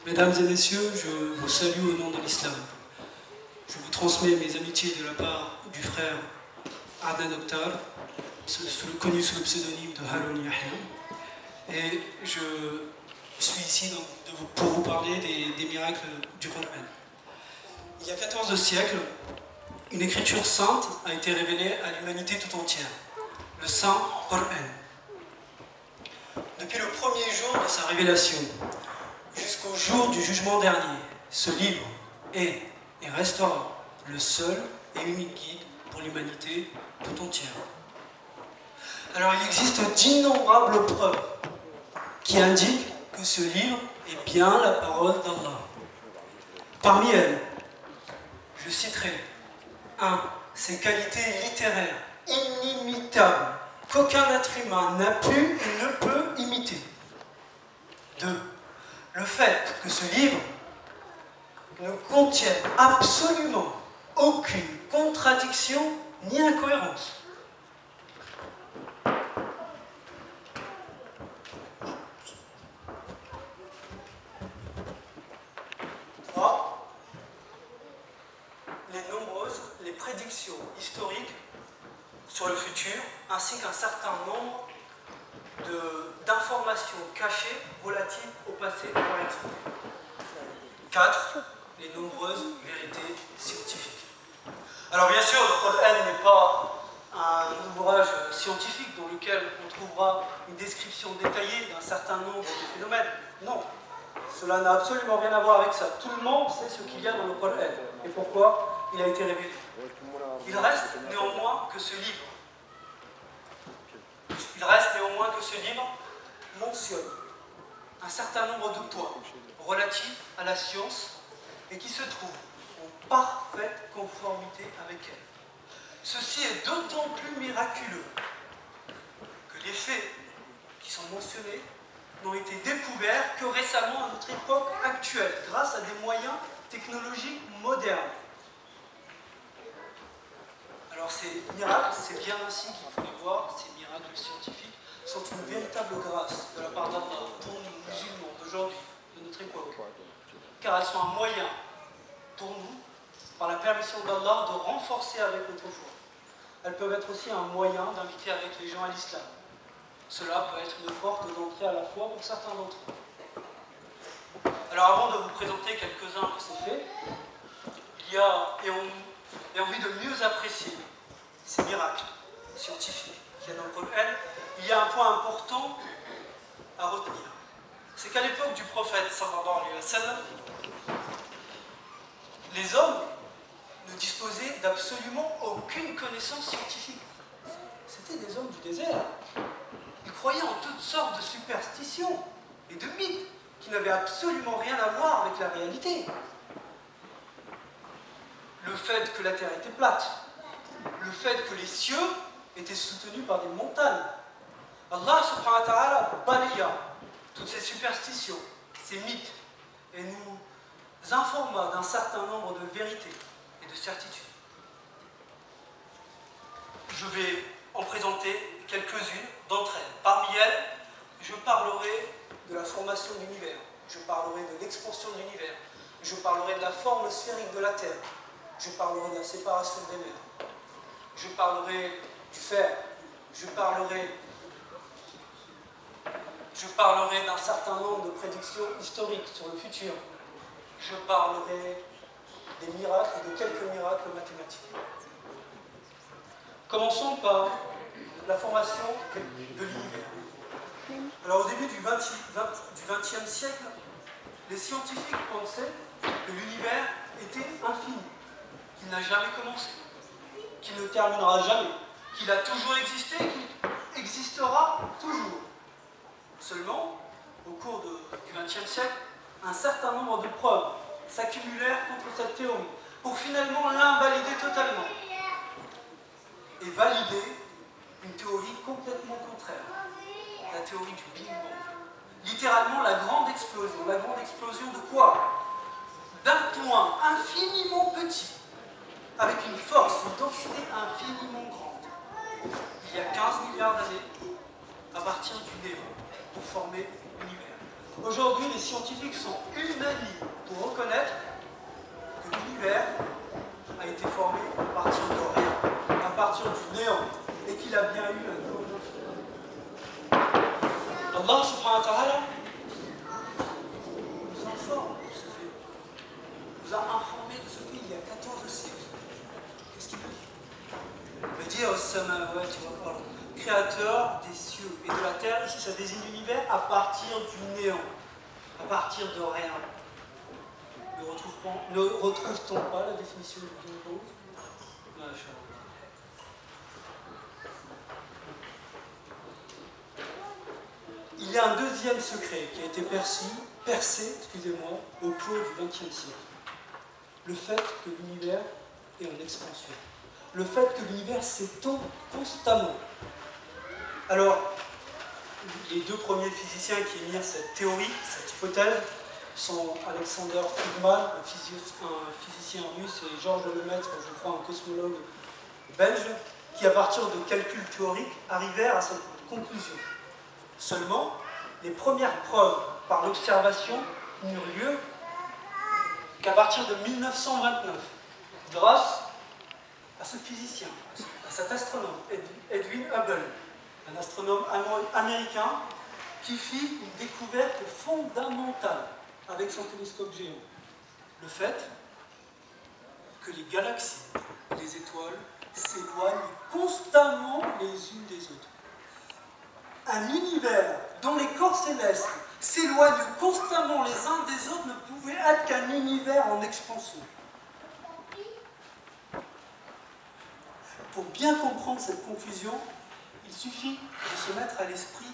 Mesdames et messieurs, je vous salue au nom de l'islam. Je vous transmets mes amitiés de la part du frère Adnan Oktar, connu sous le pseudonyme de Haroun Yahya. Et je suis ici pour vous parler des miracles du Coran. Il y a 14 siècles, une écriture sainte a été révélée à l'humanité tout entière, le Saint Coran. Depuis le premier jour de sa révélation jusqu'au jour du jugement dernier, ce livre est et restera le seul et unique guide pour l'humanité tout entière. Alors il existe d'innombrables preuves qui indiquent que ce livre est bien la parole d'Allah. Parmi elles, je citerai 1. Ses qualités littéraires inimitables qu'aucun être humain n'a pu et ne peut imiter. 2. Le fait que ce livre ne contienne absolument aucune contradiction ni incohérence. 3. Les prédictions historiques sur le futur, ainsi qu'un certain nombre d'informations cachées relatives au passé par exemple. 4. Les nombreuses vérités scientifiques. Alors bien sûr, le Coran n'est pas un ouvrage scientifique dans lequel on trouvera une description détaillée d'un certain nombre de phénomènes. Non, cela n'a absolument rien à voir avec ça. Tout le monde sait ce qu'il y a dans le Coran et pourquoi il a été révélé. Il reste néanmoins que ce livre mentionne un certain nombre de points relatifs à la science et qui se trouvent en parfaite conformité avec elle. Ceci est d'autant plus miraculeux que les faits qui sont mentionnés n'ont été découverts que récemment à notre époque actuelle, grâce à des moyens technologiques modernes. Alors ces miracles, c'est bien ainsi qu'il faut les voir, ces miracles scientifiques sont une véritable grâce de la part d'Allah pour nous, musulmans d'aujourd'hui, de notre époque, car elles sont un moyen pour nous, par la permission d'Allah, de renforcer avec notre foi. Elles peuvent être aussi un moyen d'inviter avec les gens à l'islam. Cela peut être une porte d'entrée à la foi pour certains d'entre eux. Alors avant de vous présenter quelques-uns de ces faits, et envie de mieux apprécier ces miracles scientifiques qu'il y a dans le Coran, il y a un point important à retenir. C'est qu'à l'époque du prophète sallallahu alayhi wa sallam, les hommes ne disposaient d'absolument aucune connaissance scientifique. C'était des hommes du désert. Ils croyaient en toutes sortes de superstitions et de mythes qui n'avaient absolument rien à voir avec la réalité. Le fait que la terre était plate, le fait que les cieux étaient soutenus par des montagnes. Allah subhanahu wa ta'ala balaya toutes ces superstitions, ces mythes, et nous informa d'un certain nombre de vérités et de certitudes. Je vais en présenter quelques-unes d'entre elles. Parmi elles, je parlerai de la formation de l'univers, je parlerai de l'expansion de l'univers, je parlerai de la forme sphérique de la Terre, je parlerai de la séparation des mers, je parlerai du fer, je parlerai d'un certain nombre de prédictions historiques sur le futur, je parlerai des miracles et de quelques miracles mathématiques. Commençons par la formation de l'univers. Alors au début du XXe siècle, les scientifiques pensaient que l'univers était infini, qu'il n'a jamais commencé, qu'il ne terminera jamais, qu'il a toujours existé, qu'il existera toujours. Seulement, au cours du XXe siècle, un certain nombre de preuves s'accumulèrent contre cette théorie, pour finalement l'invalider totalement et valider une théorie complètement contraire, la théorie du Big Bang. Littéralement la grande explosion. La grande explosion de quoi? D'un point infiniment petit, avec une force, une densité infiniment grande, il y a 15 milliards d'années, à partir du néant, pour former l'univers. Aujourd'hui, les scientifiques sont unanimes livres pour reconnaître que l'univers a été formé à partir de rien, à partir du néant, et qu'il a bien eu un commencement. Allah subhanahu wa ta'ala nous informe de ce fait, nous a informé de ce fait il y a 14 siècles. Qu'est-ce qu'il veut dire? Créateur des cieux et de la terre, ici ça désigne l'univers à partir du néant, à partir de rien. Ne retrouve-t-on pas la définition du Big Bang? Il y a un deuxième secret qui a été percé, au cours du XXe siècle. Le fait que l'univers est en expansion. Le fait que l'univers s'étend constamment. Alors, les deux premiers physiciens qui émirent cette théorie, cette hypothèse, sont Alexander Friedmann, un physicien russe, et Georges Lemaître, je crois, un cosmologue belge, qui, à partir de calculs théoriques, arrivèrent à cette conclusion. Seulement, les premières preuves par l'observation n'eurent lieu qu'à partir de 1929, grâce à ce physicien, à cet astronome, Edwin Hubble, un astronome américain qui fit une découverte fondamentale avec son télescope géant. Le fait que les galaxies et les étoiles s'éloignent constamment les unes des autres. Un univers dont les corps célestes s'éloignent constamment les uns des autres ne pouvait être qu'un univers en expansion. Pour bien comprendre cette confusion, il suffit de se mettre à l'esprit